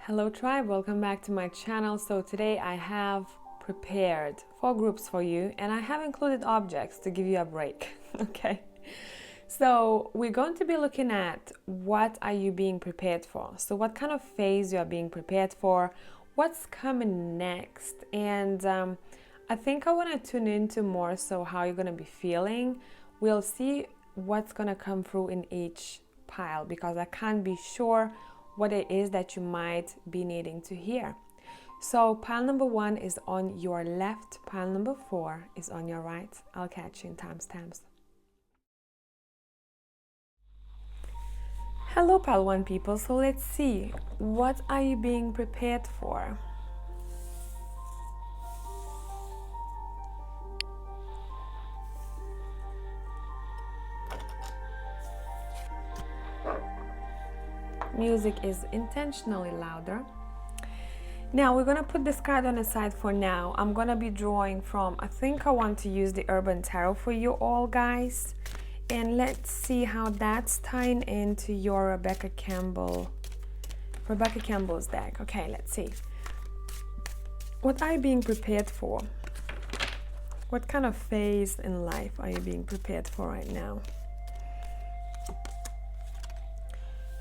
Hello tribe, welcome back to my channel. So today I have prepared 4 groups for you and I have included objects to give you a break. Okay, so we're going to be looking at what are you being prepared for. So what kind of phase you are being prepared for, what's coming next, and I think I want to tune into more so how you're going to be feeling. We'll see what's going to come through in each pile because I can't be sure what it is that you might be needing to hear. So pile number 1 is on your left, pile number 4 is on your right. I'll catch you in timestamps. Hello pile 1 people, so let's see, what are you being prepared for? Music is intentionally louder. Now we're gonna put this card on the side for now. I'm gonna be drawing from, I think I want to use the Urban Tarot for you all guys. And let's see how that's tying into your Rebecca Campbell's deck. Okay, let's see. What are you being prepared for? What kind of phase in life are you being prepared for right now?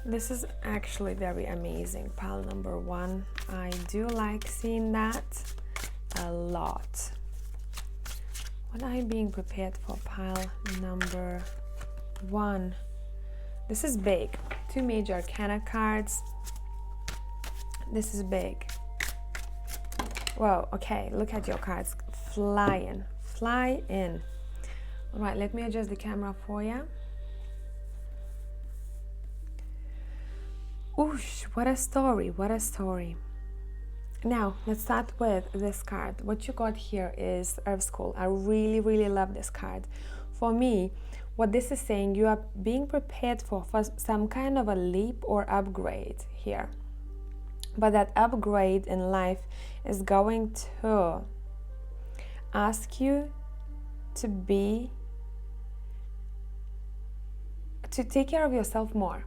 This is actually very amazing, pile number 1. I do like seeing that a lot. What are you being prepared for, pile number 1? This is big. 2 major arcana cards. This is big. Whoa, okay, look at your cards. Fly in. All right, let me adjust the camera for you. Oosh, what a story, what a story. Now, let's start with this card. What you got here is Earth School. I really love this card. For me, what this is saying, you are being prepared for some kind of a leap or upgrade here. But that upgrade in life is going to ask you to take care of yourself more.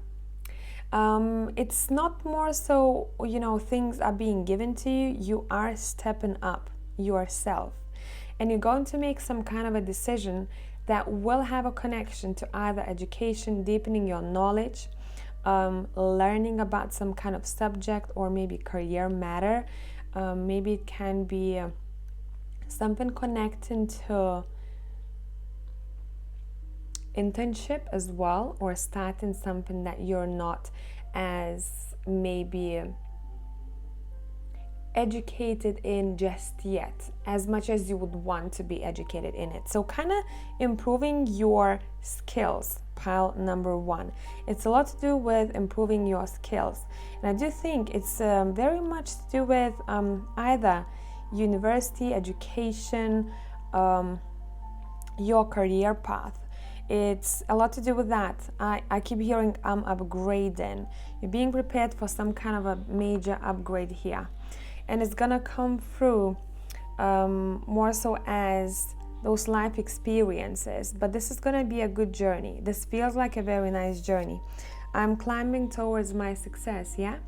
It's not more so, you know, things are being given to you. You are stepping up yourself and you're going to make some kind of a decision that will have a connection to either education, deepening your knowledge, learning about some kind of subject, or maybe career matter. Maybe it can be something connecting to internship as well, or starting something that you're not as maybe educated in just yet as much as you would want to be educated in it. So kind of improving your skills, pile number 1. It's a lot to do with improving your skills, and I do think it's very much to do with either university education, your career path. It's a lot to do with that. I keep hearing I'm upgrading. You're being prepared for some kind of a major upgrade here. And it's gonna come through more so as those life experiences. But this is gonna be a good journey. This feels like a very nice journey. I'm climbing towards my success, yeah?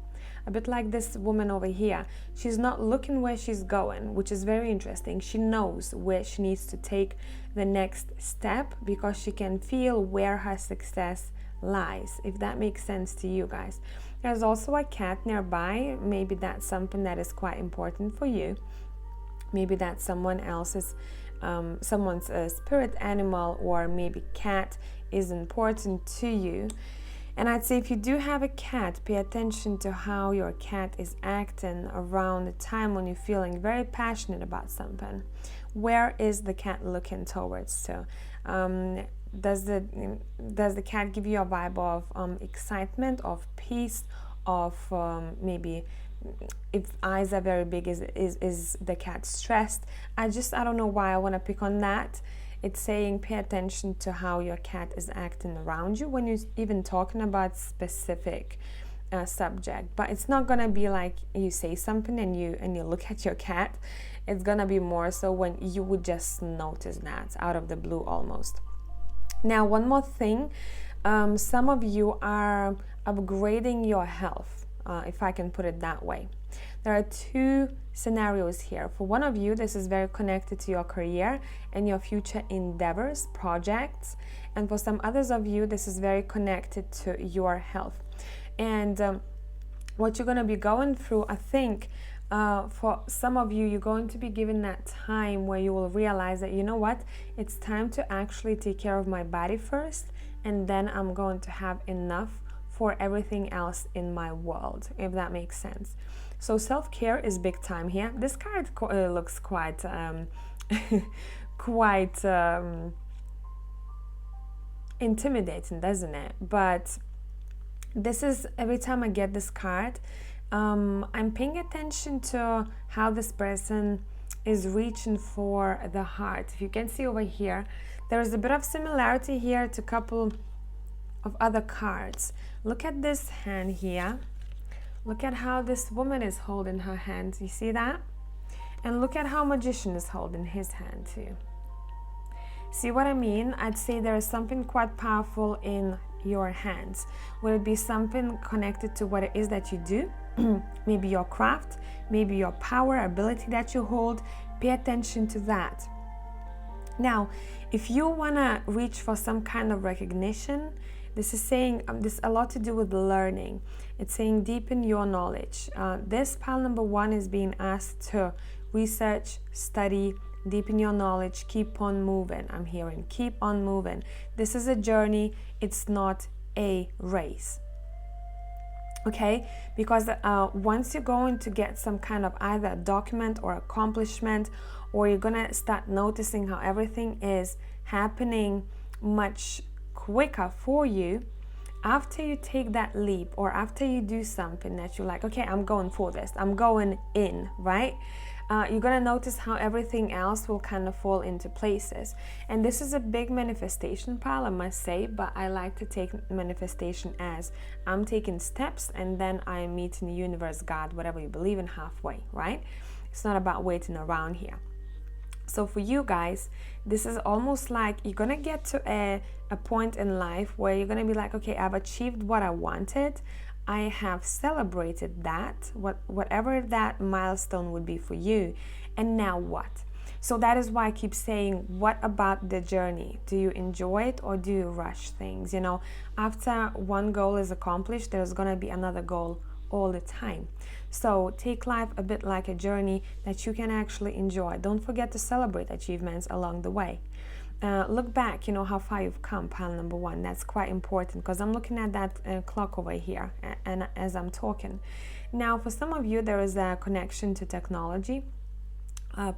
A bit like this woman over here. She's not looking where she's going, which is very interesting. She knows where she needs to take the next step because she can feel where her success lies, if that makes sense to you guys. There's also a cat nearby. Maybe that's something that is quite important for you. Maybe that's someone else's, someone's spirit animal, or maybe cat is important to you. And I'd say if you do have a cat, pay attention to how your cat is acting around the time when you're feeling very passionate about something. Where is the cat looking towards to? Does the cat give you a vibe of excitement, of peace, of maybe if eyes are very big, is the cat stressed? I don't know why I want to pick on that. It's saying pay attention to how your cat is acting around you when you're even talking about specific subject. But it's not gonna be like you say something and you look at your cat. It's gonna be more so when you would just notice that out of the blue almost. Now, one more thing, some of you are upgrading your health. if I can put it that way. There are two scenarios here. For one of you, this is very connected to your career and your future endeavors, projects. And for some others of you, this is very connected to your health. And what you're going to be going through, I think, for some of you, you're going to be given that time where you will realize that, you know what, it's time to actually take care of my body first, and then I'm going to have enough for everything else in my world, if that makes sense. So self-care is big time here. This card looks quite quite intimidating, doesn't it? But this is, every time I get this card, I'm paying attention to how this person is reaching for the heart. If you can see over here, there is a bit of similarity here to a couple of other cards. Look at this hand here. Look at how this woman is holding her hand. You see that? And look at how Magician is holding his hand too. See what I mean? I'd say there is something quite powerful in your hands. Would it be something connected to what it is that you do? Maybe your craft, maybe your power, ability that you hold. Pay attention to that. Now, if you want to reach for some kind of recognition, this is saying this a lot to do with learning. It's saying deepen your knowledge. This pile number one is being asked to research, study, deepen your knowledge, keep on moving. I'm hearing keep on moving. This is a journey. It's not a race. Okay, because once you're going to get some kind of either a document or accomplishment, or you're gonna start noticing how everything is happening much quicker for you, after you take that leap, or after you do something that you're like, okay, I'm going for this, I'm going in, right? You're gonna notice how everything else will kind of fall into places. And this is a big manifestation pile, I must say, but I like to take manifestation as I'm taking steps and then I'm meeting the universe, God, whatever you believe in, halfway, right? It's not about waiting around here. So for you guys, this is almost like you're gonna get to a point in life where you're gonna be like, okay, I've achieved what I wanted. I have celebrated that, whatever that milestone would be for you. And now what? So that is why I keep saying, what about the journey? Do you enjoy it or do you rush things? You know, after one goal is accomplished, there's gonna be another goal all the time. So take life a bit like a journey that you can actually enjoy. Don't forget to celebrate achievements along the way. Look back, you know, how far you've come, pile number one. That's quite important because I'm looking at that clock over here and as I'm talking. Now, for some of you, there is a connection to technology.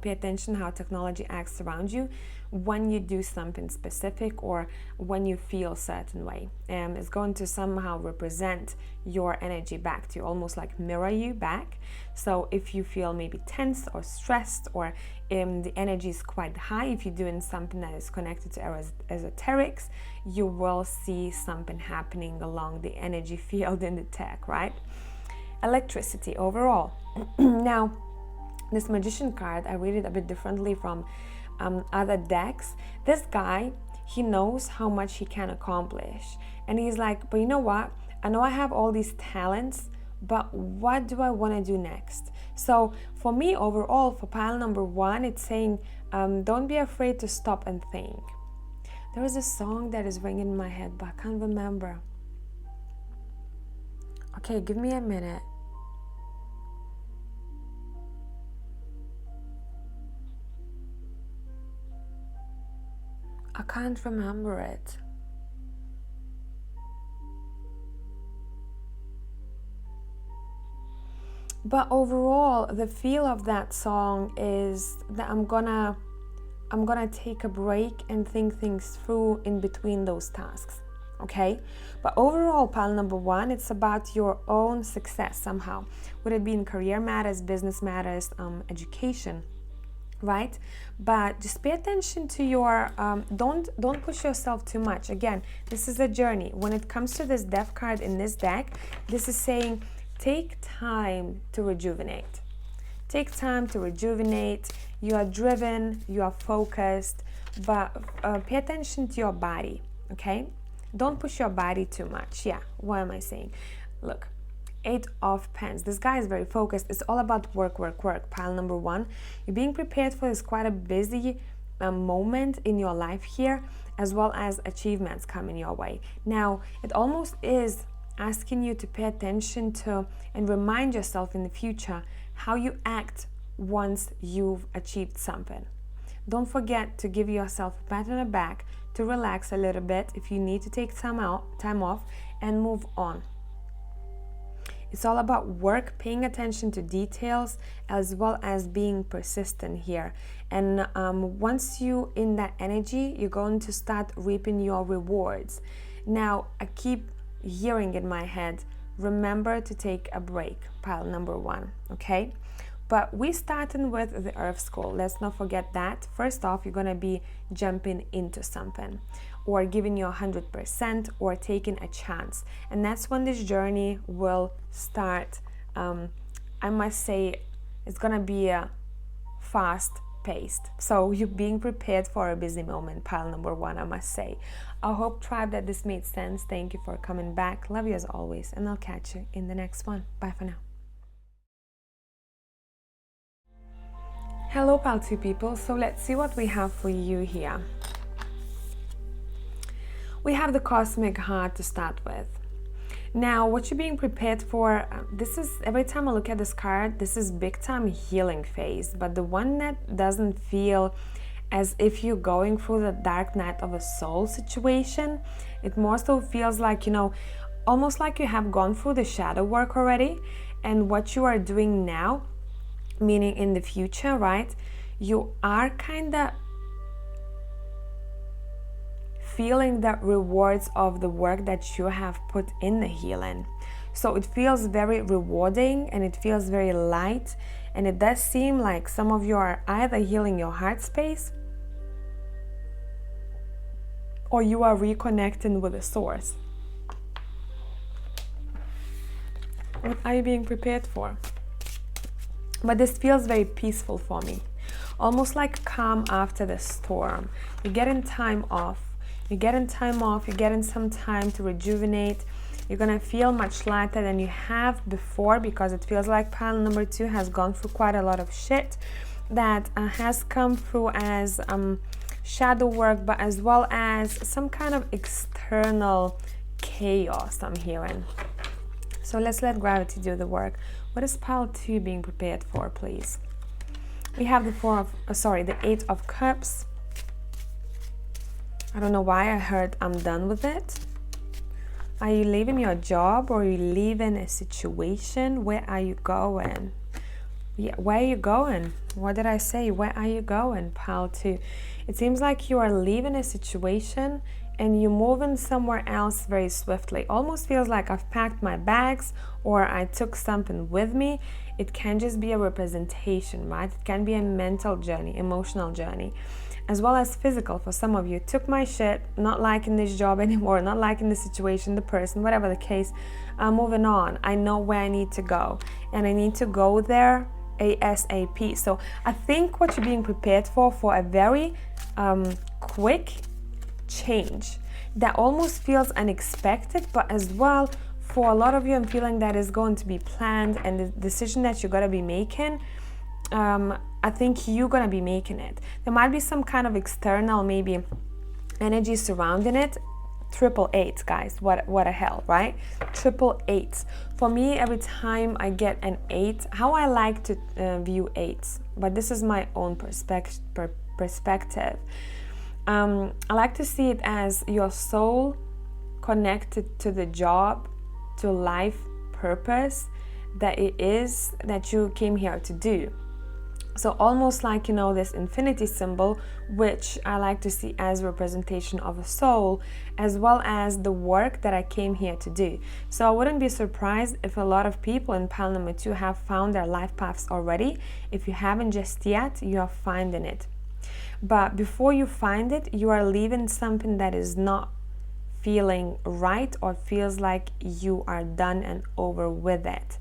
Pay attention how technology acts around you when you do something specific or when you feel a certain way. It's going to somehow represent your energy back to you, almost like mirror you back. So if you feel maybe tense or stressed, or the energy is quite high, if you're doing something that is connected to esoterics, you will see something happening along the energy field in the tech, right? Electricity overall. Now, this Magician card, I read it a bit differently from other decks. This guy, he knows how much he can accomplish. And he's like, but you know what? I know I have all these talents, but what do I want to do next? So for me, overall, for pile number one, it's saying, don't be afraid to stop and think. There is a song that is ringing in my head, but I can't remember. Okay, give me a minute. I can't remember it. But overall, the feel of that song is that I'm gonna take a break and think things through in between those tasks, okay? But overall, pile number one, it's about your own success somehow. Would it be in career matters, business matters, education, right? But just pay attention to your don't push yourself too much. Again, this is a journey. When it comes to this death card in this deck, this is saying take time to rejuvenate. Take time to rejuvenate. You are driven, you are focused, but pay attention to your body, okay? Don't push your body too much. Yeah, what am I saying? Look, Eight of Pens. This guy is very focused. It's all about work, work, work. Pile number one. You're being prepared for this quite a busy moment in your life here, as well as achievements coming your way. Now, it almost is asking you to pay attention to and remind yourself in the future how you act once you've achieved something. Don't forget to give yourself a pat on the back, to relax a little bit if you need to take time off and move on. It's all about work, paying attention to details, as well as being persistent here. And once you're in that energy, you're going to start reaping your rewards. Now, I keep hearing in my head, remember to take a break, pile number one, okay? But we're starting with the Earth School. Let's not forget that. First off, you're going to be jumping into something, or giving you 100%, or taking a chance. And that's when this journey will start. I must say, it's going to be a fast-paced. So you're being prepared for a busy moment, pile number one, I must say. I hope, tribe, that this made sense. Thank you for coming back. Love you as always, and I'll catch you in the next one. Bye for now. Hello, pile 2 people. So let's see what we have for you here. We have the Cosmic Heart to start with. Now, what you're being prepared for, this is, every time I look at this card, this is big time healing phase, but the one that doesn't feel as if you're going through the dark night of a soul situation. It more so feels like, you know, almost like you have gone through the shadow work already, and what you are doing now, meaning in the future, right? You are kind of feeling the rewards of the work that you have put in the healing. So it feels very rewarding, and it feels very light, and it does seem like some of you are either healing your heart space, or you are reconnecting with the source. What are you being prepared for? But this feels very peaceful for me, almost like calm after the storm. You're getting time off. You're getting time off, you're getting some time to rejuvenate. You're gonna feel much lighter than you have before, because it feels like pile number 2 has gone through quite a lot of shit that has come through as shadow work, but as well as some kind of external chaos I'm hearing. So let's let gravity do the work. What is pile 2 being prepared for, please? We have the 8 of Cups. I don't know why I heard I'm done with it. Are you leaving your job, or are you leaving a situation? Where are you going? Yeah, where are you going? What did I say? Where are you going, pile 2? It seems like you are leaving a situation and you're moving somewhere else very swiftly. Almost feels like I've packed my bags, or I took something with me. It can just be a representation, right? It can be a mental journey, emotional journey, as well as physical. For some of you, took my shit, not liking this job anymore, not liking the situation, the person, whatever the case. I'm moving on. I know where I need to go, and I need to go there ASAP. So I think what you're being prepared for a very quick change that almost feels unexpected, but as well, for a lot of you, I'm feeling that is going to be planned, and the decision that you're going to be making, I think you're going to be making it. There might be some kind of external, maybe, energy surrounding it. 888, guys, what a hell, right? 888. For me, every time I get an 8, how I like to view 8s, but this is my own perspective. I like to see it as your soul connected to the job, to life purpose that it is that you came here to do. So almost like, you know, this infinity symbol, which I like to see as a representation of a soul, as well as the work that I came here to do. So I wouldn't be surprised if a lot of people in pile number 2 have found their life paths already. If you haven't just yet, you are finding it. But before you find it, you are leaving something that is not feeling right, or feels like you are done and over with it.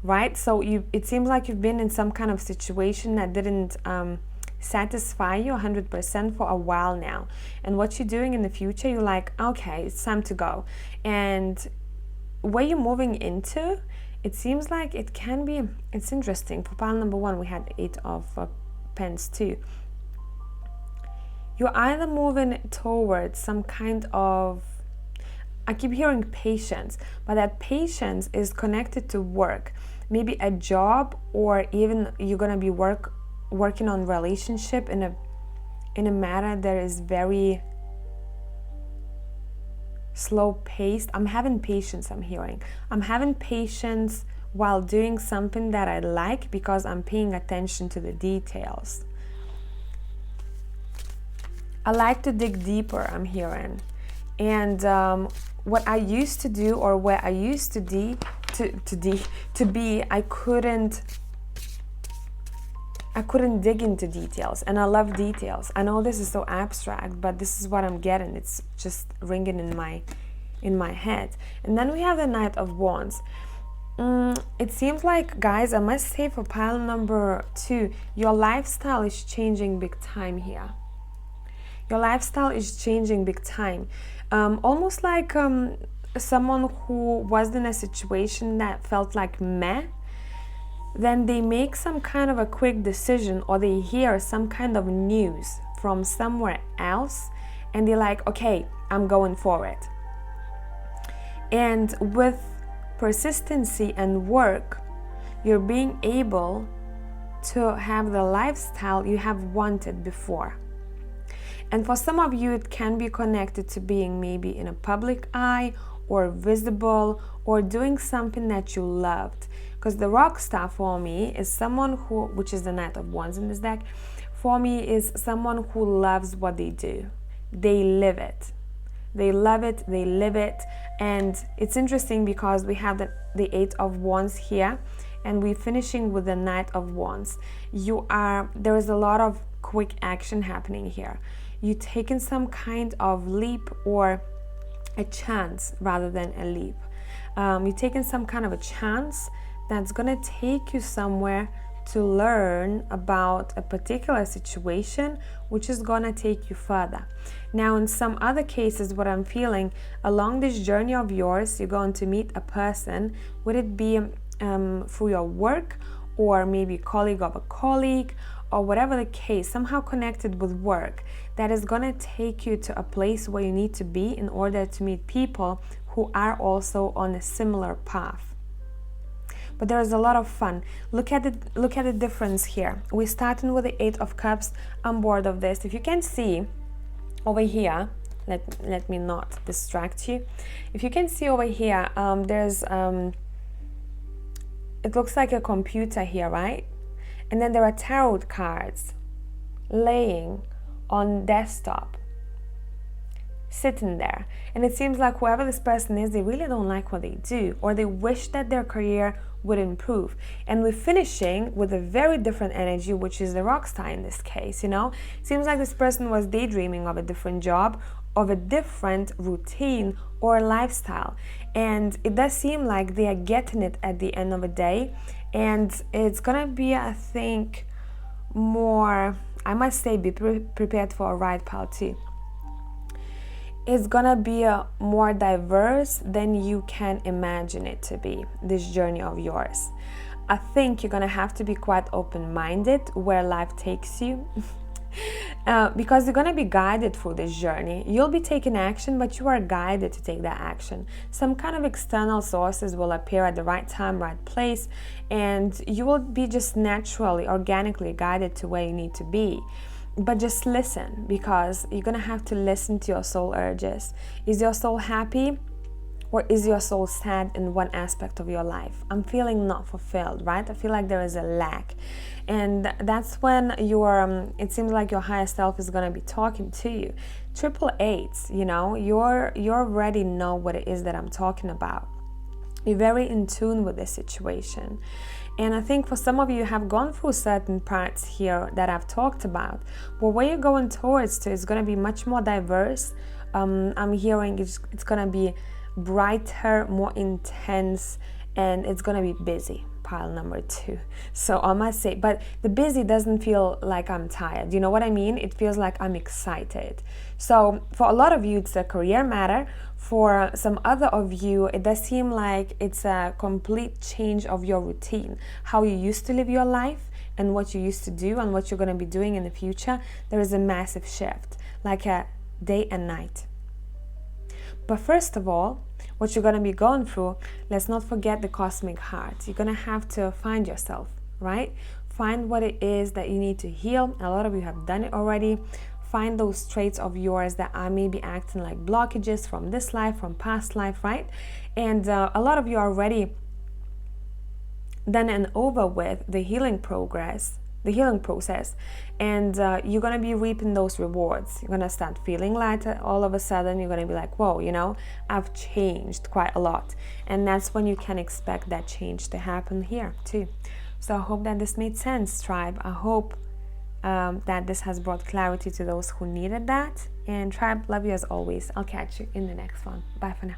Right? So it seems like you've been in some kind of situation that didn't satisfy you 100% for a while now. And what you're doing in the future, you're like, okay, it's time to go. And where you're moving into, it seems like it can be, it's interesting. For pile number 1, we had 8 of Pence too. You're either moving towards some kind of, I keep hearing patience, but that patience is connected to work, maybe a job, or even you're gonna be working on relationship in a matter that is very slow paced. I'm having patience. I'm having patience while doing something that I like, because I'm paying attention to the details. I like to dig deeper, I'm hearing. And what I used to do, or where I used to be, I couldn't dig into details, and I love details. I know this is so abstract, but this is what I'm getting. It's just ringing in my head. And then we have the Knight of Wands. It seems like, guys, I must say for pile number 2, your lifestyle is changing big time here. Your lifestyle is changing big time. Almost like someone who was in a situation that felt like meh, then they make some kind of a quick decision, or they hear some kind of news from somewhere else, and they're like, okay, I'm going for it. And with persistency and work, you're being able to have the lifestyle you have wanted before. And for some of you, it can be connected to being maybe in a public eye, or visible, or doing something that you loved. Because the rock star for me is someone who, which is the Knight of Wands in this deck, for me is someone who loves what they do. They live it. They love it, they live it. And it's interesting because we have the 8 of Wands here, and we're finishing with the Knight of Wands. There is a lot of quick action happening here. You're taking some kind of leap, or a chance rather than a leap. You're taking some kind of a chance that's gonna take you somewhere to learn about a particular situation, which is gonna take you further. Now, in some other cases, what I'm feeling, along this journey of yours, you're going to meet a person, would it be through your work, or maybe colleague of a colleague, or whatever the case, somehow connected with work, that is going to take you to a place where you need to be in order to meet people who are also on a similar path. But there is a lot of fun. Look at the difference here. We're starting with the 8 of Cups. I'm bored of this. If you can see over here, let me not distract you. If you can see over here, there's it looks like a computer here, right? And then there are tarot cards laying on desktop, sitting there. And it seems like whoever this person is, they really don't like what they do, or they wish that their career would improve. And we're finishing with a very different energy, which is the rock star in this case, you know? It seems like this person was daydreaming of a different job, of a different routine or lifestyle. And it does seem like they are getting it at the end of the day. And it's gonna be, I think, more, I must say, be prepared for a ride, pile too. It's gonna be more diverse than you can imagine it to be, this journey of yours. I think you're gonna have to be quite open-minded where life takes you. Because you're going to be guided through this journey. You'll be taking action, but you are guided to take that action. Some kind of external sources will appear at the right time, right place, and you will be just naturally, organically guided to where you need to be. But just listen, because you're going to have to listen to your soul urges. Is your soul happy? Or is your soul sad in one aspect of your life? I'm feeling not fulfilled, right? I feel like there is a lack. And that's when it seems like your higher self is going to be talking to you. 888s, you know, you already know what it is that I'm talking about. You're very in tune with this situation. And I think for some of you have gone through certain parts here that I've talked about. But where you're going towards to is going to be much more diverse. I'm hearing it's going to be brighter, more intense, and it's going to be busy. pile number 2. So I must say, but the busy doesn't feel like I'm tired. You know what I mean? It feels like I'm excited. So for a lot of you, it's a career matter. For some other of you, it does seem like it's a complete change of your routine, how you used to live your life and what you used to do and what you're going to be doing in the future. There is a massive shift, like a day and night. But first of all, what you're going to be going through, let's not forget the cosmic heart. You're going to have to find yourself, right? Find what it is that you need to heal. A lot of you have done it already. Find those traits of yours that are maybe acting like blockages from this life, from past life, right? And a lot of you are already done and over with the healing process, and you're going to be reaping those rewards. You're going to start feeling lighter. All of a sudden you're going to be like, whoa, you know, I've changed quite a lot. And that's when you can expect that change to happen here too. So I hope that this made sense, tribe. I hope that this has brought clarity to those who needed that. And tribe, love you as always. I'll catch you in the next one. Bye for now.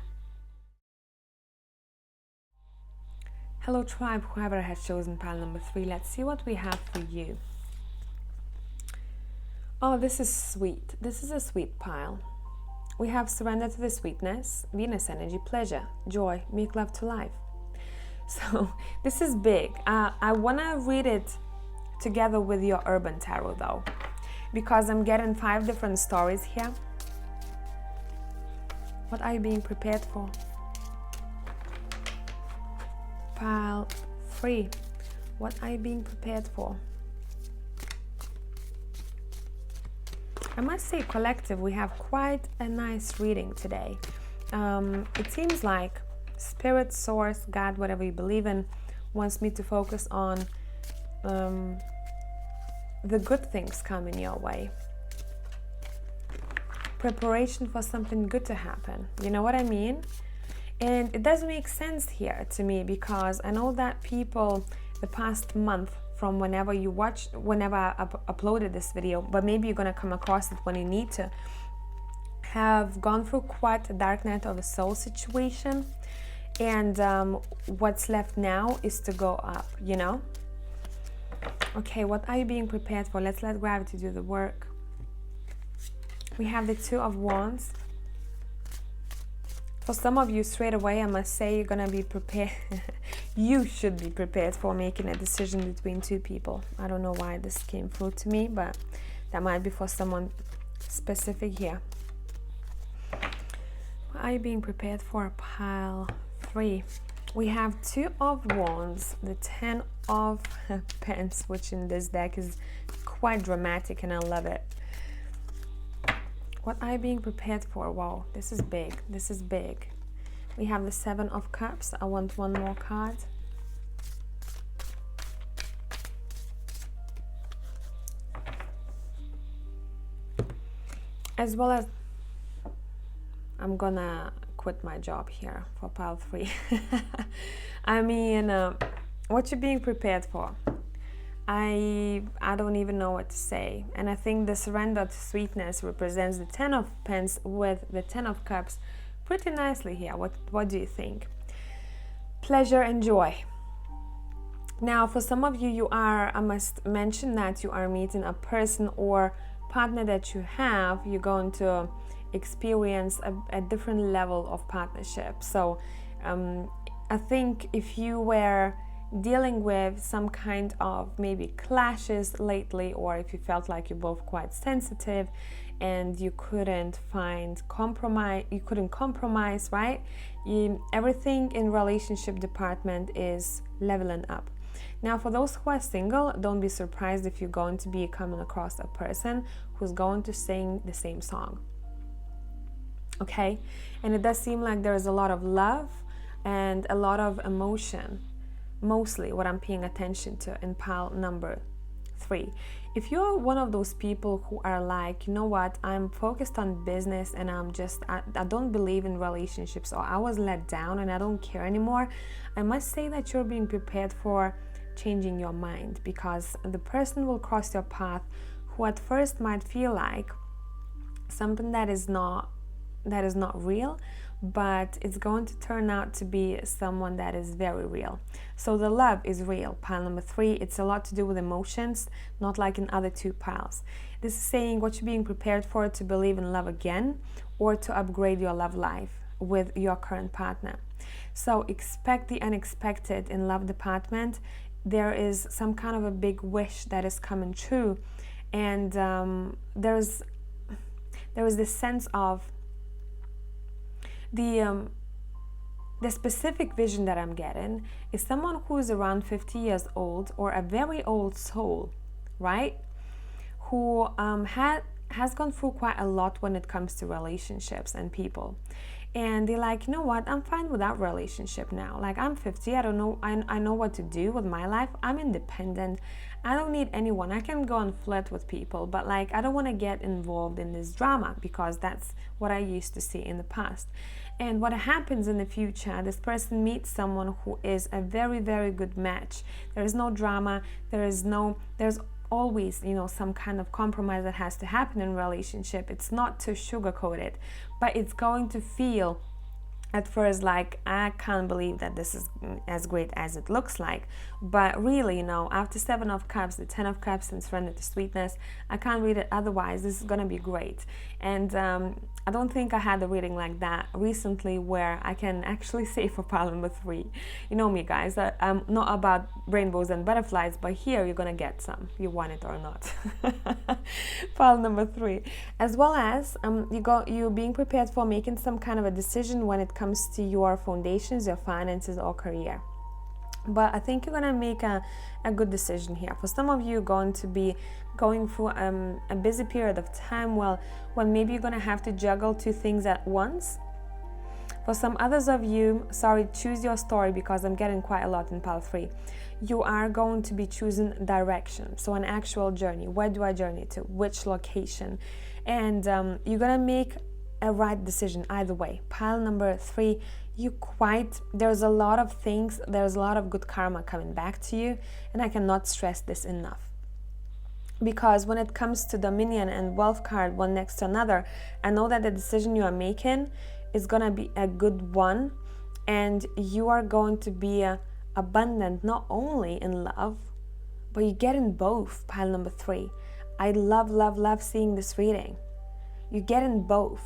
Hello tribe, whoever has chosen pile number 3, let's see what we have for you. Oh, this is sweet. This is a sweet pile. We have surrender to the sweetness, Venus energy, pleasure, joy, make love to life. So this is big. I want to read it together with your urban tarot though, because I'm getting 5 different stories here. What are you being prepared for? Pile 3, what are you being prepared for? I must say, collective, we have quite a nice reading today. It seems like Spirit, Source, God, whatever you believe in, wants me to focus on the good things coming your way. Preparation for something good to happen. You know what I mean? And it does make sense here to me, because I know that people the past month, from whenever you watch, whenever I uploaded this video, but maybe you're going to come across it when you need to, have gone through quite a dark night of a soul situation. And what's left now is to go up, you know? Okay, what are you being prepared for? Let's let gravity do the work. We have the 2 of Wands. For some of you, straight away, I must say, you're going to be prepared. You should be prepared for making a decision between 2 people. I don't know why this came through to me, but that might be for someone specific here. What are you being prepared for? Pile 3. We have 2 of Wands, the 10 of Pence, which in this deck is quite dramatic, and I love it. What are you being prepared for? Wow, this is big. This is big. We have the 7 of Cups. I want one more card. As well as, I'm gonna quit my job here for pile 3. I mean, what you're being prepared for? I don't even know what to say. And I think the surrender to sweetness represents the 10 of Pence with the 10 of Cups pretty nicely here. What do you think? Pleasure and joy. Now, for some of you, I must mention that you are meeting a person or partner that you have. You're going to experience a different level of partnership. So I think if you were dealing with some kind of maybe clashes lately, or if you felt like you're both quite sensitive and you couldn't compromise, right? Everything in relationship department is leveling up. Now, for those who are single, don't be surprised if you're going to be coming across a person who's going to sing the same song. Okay? And it does seem like there is a lot of love and a lot of emotion, mostly what I'm paying attention to in pile number 3. If you're one of those people who are like, you know what, I'm focused on business and I don't believe in relationships, or I was let down and I don't care anymore, I must say that you're being prepared for changing your mind, because the person will cross your path who at first might feel like something that is not real, but it's going to turn out to be someone that is very real. So the love is real. Pile number 3, it's a lot to do with emotions, not like in other 2 piles. This is saying what you're being prepared for, to believe in love again or to upgrade your love life with your current partner. So expect the unexpected in love department. There is some kind of a big wish that is coming true, and there is this sense of the specific vision that I'm getting is someone who is around 50 years old, or a very old soul, right? Who has gone through quite a lot when it comes to relationships and people. And they're like, you know what, I'm fine with that relationship now. Like, I'm 50, I don't know, I know what to do with my life. I'm independent. I don't need anyone. I can go and flirt with people, but like, I don't want to get involved in this drama, because that's what I used to see in the past. And what happens in the future, this person meets someone who is a very, very good match. There is no drama. There's always, you know, some kind of compromise that has to happen in a relationship. It's not to sugarcoat it, but it's going to feel at first like, I can't believe that this is as great as it looks like. But really, you know, after 7 of Cups, the 10 of Cups, and surrender to sweetness, I can't read it otherwise. This is going to be great. And I don't think I had a reading like that recently where I can actually say for pile number 3. You know me, guys, I'm not about rainbows and butterflies, but here you're going to get some. You want it or not. Pile number 3. As well as you being prepared for making some kind of a decision when it comes to your foundations, your finances, or career. But I think you're going to make a good decision here. For some of you, going to be going through a busy period of time, when maybe you're going to have to juggle 2 things at once. For some others of you, choose your story, because I'm getting quite a lot in pile 3. You are going to be choosing direction. So an actual journey. Where do I journey to? Which location? And you're going to make a right decision either way. Pile number 3, there's a lot of things, there's a lot of good karma coming back to you, and I cannot stress this enough. Because when it comes to Dominion and Wealth card, one next to another, I know that the decision you are making is going to be a good one, and you are going to be abundant not only in love, but you get in both. Pile number 3. I love seeing this reading. You get in both.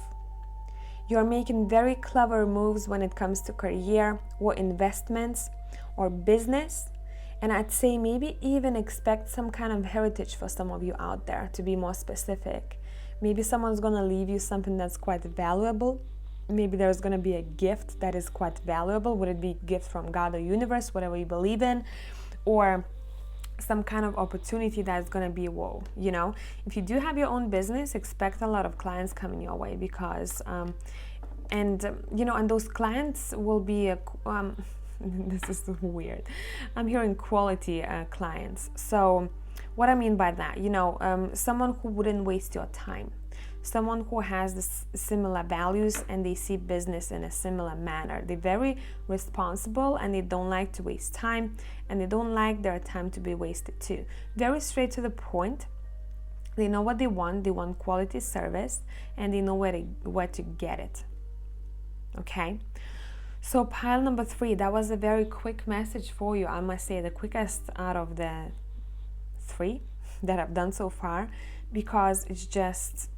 You're making very clever moves when it comes to career or investments or business. And I'd say maybe even expect some kind of heritage for some of you out there, to be more specific. Maybe someone's going to leave you something that's quite valuable. Maybe there's going to be a gift that is quite valuable. Would it be a gift from God or universe, whatever you believe in? Or some kind of opportunity that's going to be whoa, you know. If you do have your own business, expect a lot of clients coming your way, because and those clients will be this is weird, I'm hearing quality clients. So what I mean by that, someone who wouldn't waste your time, someone who has this similar values, and they see business in a similar manner. They're very responsible, and they don't like to waste time, and they don't like their time to be wasted too. Very straight to the point. They know what they want quality service, and they know where to get it. Okay, so pile number 3, that was a very quick message for you. I must say the quickest out of the 3 that I've done so far, because it's just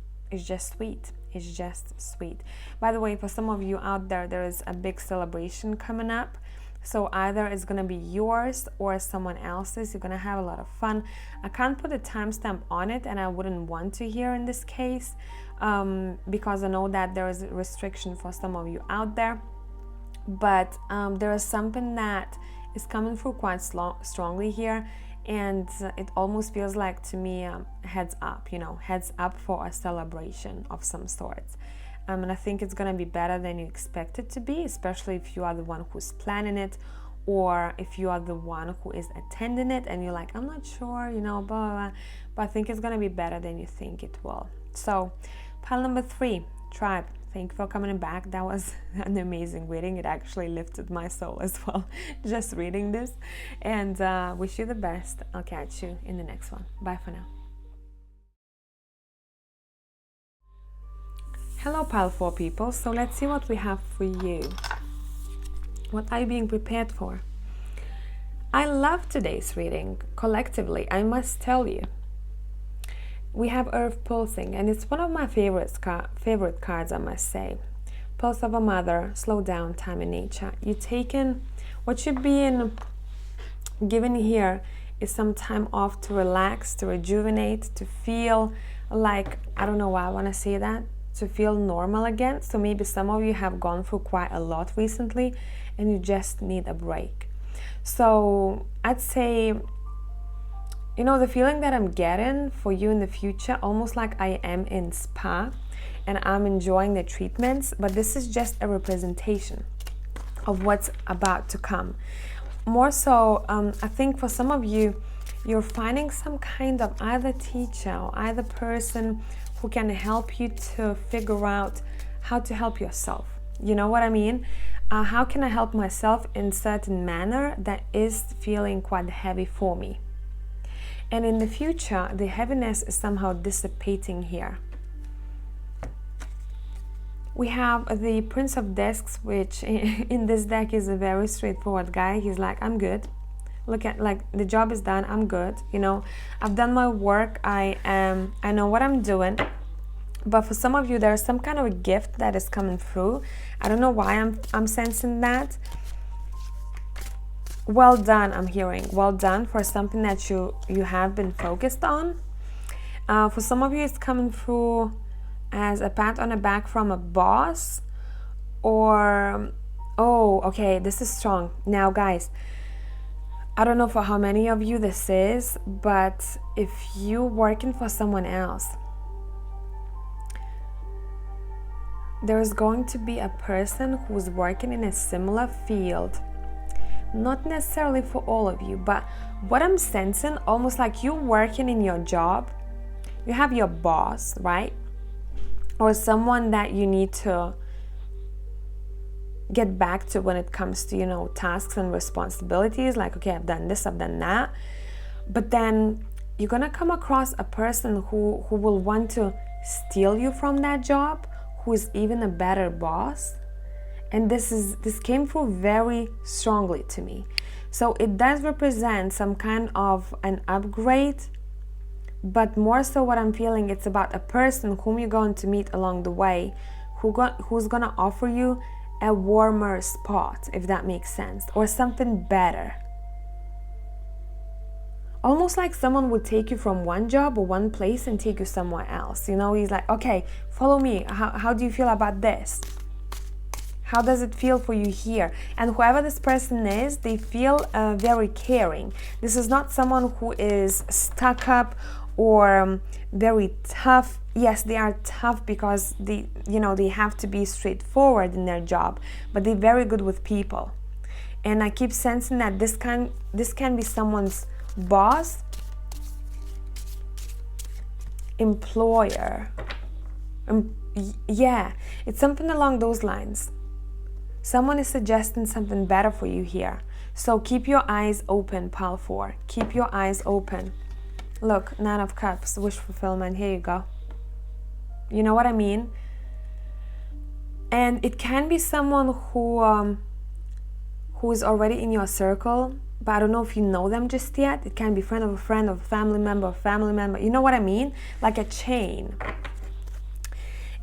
sweet. It's just sweet. By the way, for some of you out there, there is a big celebration coming up. So either it's going to be yours or someone else's. You're going to have a lot of fun. I can't put a timestamp on it, and I wouldn't want to here in this case, because I know that there is a restriction for some of you out there. But there is something that is coming through quite strongly here. And it almost feels like to me heads up for a celebration of some sorts. And I think it's going to be better than you expect it to be, especially if you are the one who's planning it, or if you are the one who is attending it and you're like, I'm not sure, blah, blah, blah. But I think it's going to be better than you think it will. So pile number 3, tribe. Thank you for coming back. That was an amazing reading. It actually lifted my soul as well, just reading this. And wish you the best. I'll catch you in the next one. Bye for now. Hello pile 4 people, so let's see what we have for you. What are you being prepared for? I love today's reading. Collectively, I must tell you. We have Earth pulsing, and it's one of my favorite cards, I must say. Pulse of a mother, slow down, time in nature. You taken, what you're being given here is some time off to relax, to rejuvenate, to feel like, I don't know why I want to say that, to feel normal again. So maybe some of you have gone through quite a lot recently and you just need a break. So I'd say, you know, the feeling that I'm getting for you in the future, almost like I am in spa and I'm enjoying the treatments, but this is just a representation of what's about to come. More so, I think for some of you, you're finding some kind of either teacher or either person who can help you to figure out how to help yourself. You know what I mean? How can I help myself in certain manner that is feeling quite heavy for me? And in the future, the heaviness is somehow dissipating here. We have the Prince of Discs, which in this deck is a very straightforward guy. He's like, I'm good. Look at, like, the job is done. I'm good. You know, I've done my work. I know what I'm doing. But for some of you, there's some kind of a gift that is coming through. I don't know why I'm sensing that. Well done, I'm hearing. Well done for something that you have been focused on. For some of you, it's coming through as a pat on the back from a boss. Or, oh, okay, this is strong. Now, guys, I don't know for how many of you this is, but if you're working for someone else, there's going to be a person who's working in a similar field. Not necessarily for all of you, but what I'm sensing, almost like you working in your job, you have your boss, right? Or someone that you need to get back to when it comes to, you know, tasks and responsibilities. Like, okay, I've done this, I've done that. But then you're gonna come across a person who will want to steal you from that job, who is even a better boss. And this came through very strongly to me. So it does represent some kind of an upgrade, but more so what I'm feeling, it's about a person whom you're going to meet along the way, who's gonna offer you a warmer spot, if that makes sense, or something better. Almost like someone would take you from one job or one place and take you somewhere else. You know, he's like, okay, follow me. How do you feel about this? How does it feel for you here? And whoever this person is, they feel very caring. This is not someone who is stuck up or very tough. Yes, they are tough because they have to be straightforward in their job, but they're very good with people. And I keep sensing that this can be someone's boss, employer. Yeah, it's something along those lines. Someone is suggesting something better for you here. So keep your eyes open, pile 4. Keep your eyes open. Look, 9 of Cups, wish fulfillment. Here you go. You know what I mean? And it can be someone who is already in your circle, but I don't know if you know them just yet. It can be friend of a friend, of a family member, You know what I mean? Like a chain.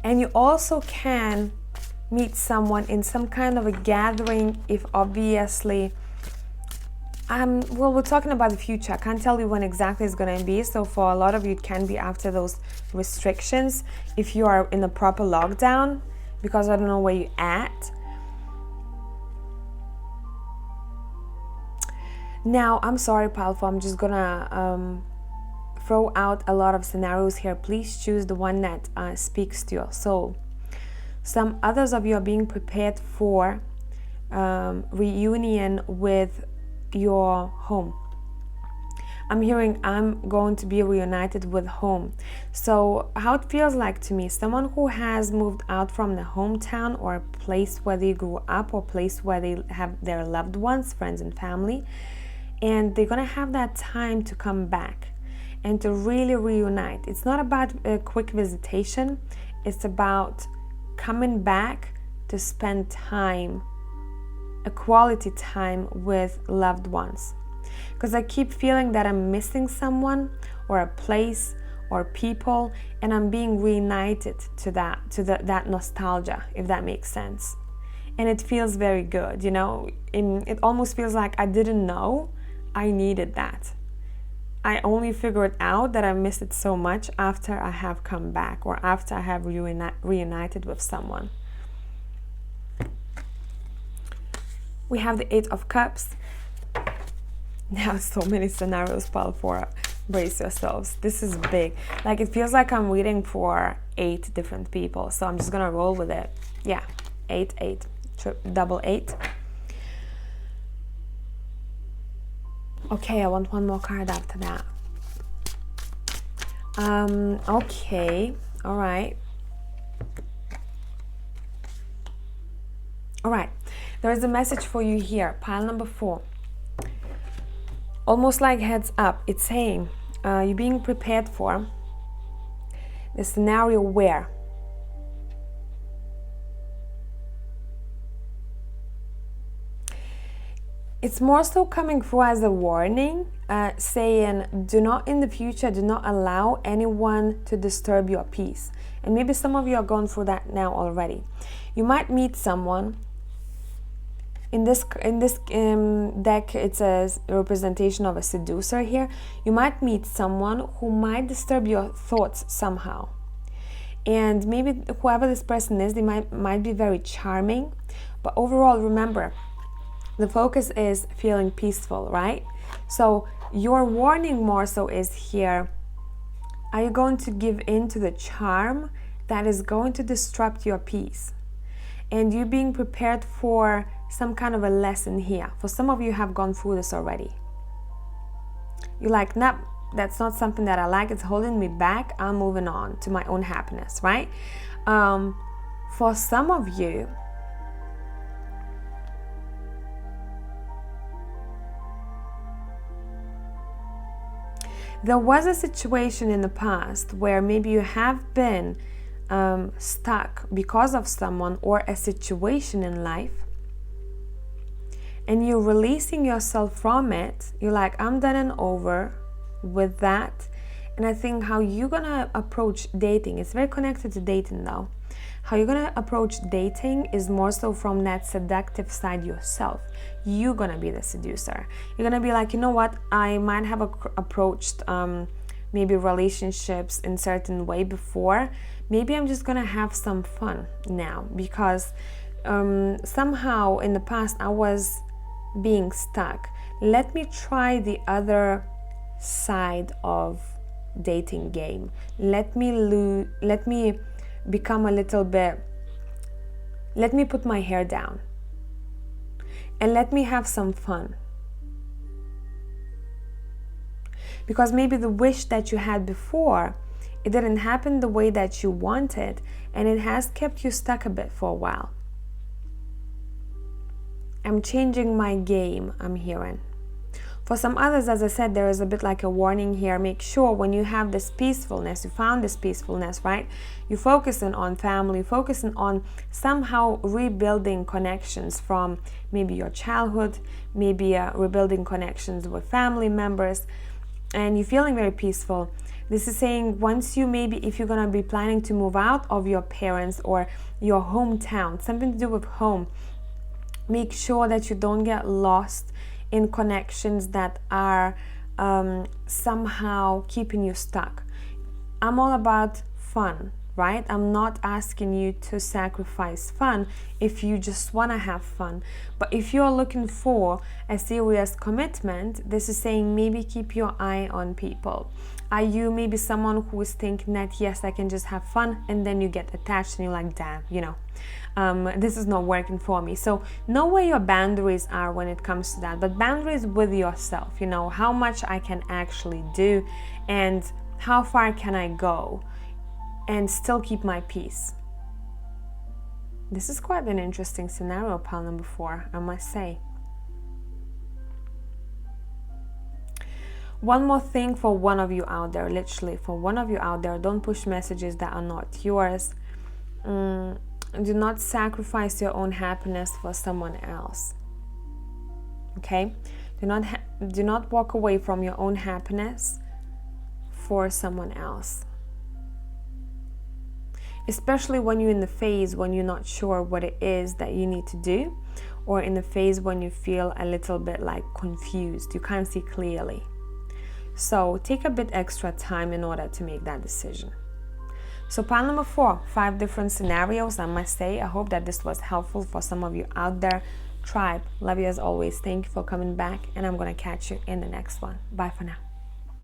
And you also can meet someone in some kind of a gathering, if obviously, well, we're talking about the future. I can't tell you when exactly it's going to be. So for a lot of you, it can be after those restrictions, if you are in a proper lockdown, because I don't know where you're at. Now, I'm sorry, pile 4, I'm just gonna throw out a lot of scenarios here. Please choose the one that speaks to your soul. Some others of you are being prepared for reunion with your home. I'm hearing I'm going to be reunited with home. So how it feels like to me, someone who has moved out from the hometown or a place where they grew up or place where they have their loved ones, friends and family, and they're gonna have that time to come back and to really reunite. It's not about a quick visitation, it's about coming back to spend time, a quality time with loved ones. Because I keep feeling that I'm missing someone or a place or people, and I'm being reunited to that nostalgia, if that makes sense. And it feels very good, you know. It almost feels like I didn't know I needed that. I only figured out that I missed it so much after I have come back, or after I have reunited with someone. We have the 8 of Cups. Now so many scenarios, pile for brace yourselves. This is big. Like, it feels like I'm reading for 8 different people, so I'm just gonna roll with it. Yeah, 8, 8, double 8. Okay, I want one more card after that. Okay, all right. All right, there is a message for you here, pile number 4. Almost like heads up. It's saying you're being prepared for the scenario where it's more so coming through as a warning, saying do not in the future, do not allow anyone to disturb your peace. And maybe some of you are going through that now already. You might meet someone. In this deck, it's a representation of a seducer here. You might meet someone who might disturb your thoughts somehow. And maybe whoever this person is, they might be very charming. But overall, remember, the focus is feeling peaceful, right? So your warning more so is here. Are you going to give in to the charm that is going to disrupt your peace? And you being prepared for some kind of a lesson here. For some of you have gone through this already. You're like, nope, that's not something that I like. It's holding me back. I'm moving on to my own happiness, right? For some of you, there was a situation in the past where maybe you have been stuck because of someone or a situation in life, and you're releasing yourself from it. You're like, I'm done and over with that. And I think how you're gonna approach dating, it's very connected to dating though. How you're gonna approach dating is more so from that seductive side yourself. You're gonna be the seducer. You're gonna be like, you know what, I might have approached maybe relationships in certain way before. Maybe I'm just gonna have some fun now, because somehow in the past I was being stuck. Let me try the other side of dating game. Let me become a little bit, let me put my hair down and let me have some fun. Because maybe the wish that you had before, it didn't happen the way that you wanted, and it has kept you stuck a bit for a while. I'm changing my game, I'm hearing. For some others, as I said, there is a bit like a warning here. Make sure when you have this peacefulness, you found this peacefulness, right? You're focusing on family, focusing on somehow rebuilding connections from maybe your childhood, maybe rebuilding connections with family members, and you're feeling very peaceful. This is saying once you maybe, if you're going to be planning to move out of your parents or your hometown, something to do with home, make sure that you don't get lost in connections that are somehow keeping you stuck. I'm all about fun, right? I'm not asking you to sacrifice fun if you just want to have fun. But if you're looking for a serious commitment, this is saying maybe keep your eye on people. Are you maybe someone who is thinking that, yes, I can just have fun, and then you get attached and you're like, damn, you know, this is not working for me. So know where your boundaries are when it comes to that, but boundaries with yourself, you know, how much I can actually do and how far can I go and still keep my peace. This is quite an interesting scenario, pile number 4, I must say. One more thing for one of you out there, literally for one of you out there, don't push messages that are not yours. Do not sacrifice your own happiness for someone else. Okay? Do not walk away from your own happiness for someone else. Especially when you're in the phase when you're not sure what it is that you need to do, or in the phase when you feel a little bit like confused. You can't see clearly. So take a bit extra time in order to make that decision. So pile number 4, 5 different scenarios, I must say. I hope that this was helpful for some of you out there. Tribe, love you as always. Thank you for coming back, and I'm going to catch you in the next one. Bye for now.